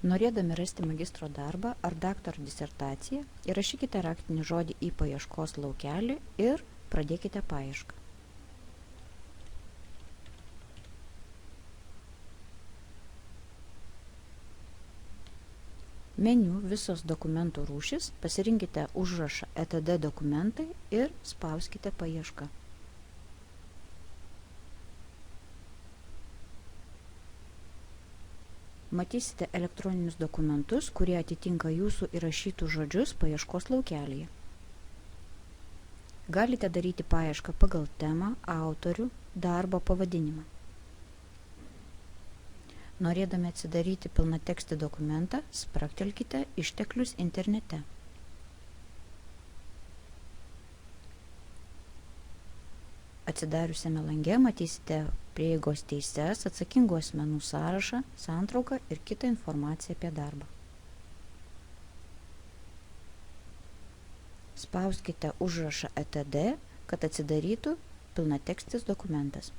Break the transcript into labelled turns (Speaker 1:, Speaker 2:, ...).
Speaker 1: Norėdami rasti magistro darbą ar daktaro disertaciją, įrašykite raktinį žodį į paieškos laukelį ir pradėkite paiešką. Meniu visos dokumentų rūšis, pasirinkite užrašą ETD dokumentai ir spauskite paiešką. Matysite elektroninius dokumentus, kurie atitinka jūsų įrašytus žodžius paieškos laukelyje. Galite daryti paiešką pagal temą, autorių, darbo pavadinimą. Norėdami atsidaryti pilnatekstį dokumentą, spragtelkite išteklius internete. Atsidariusiame lange matysite prieigos teises, atsakingų asmenų sąrašą, santrauką ir kitą informaciją apie darbą. Spauskite užrašą ETD, kad atsidarytų pilnatekstis dokumentas.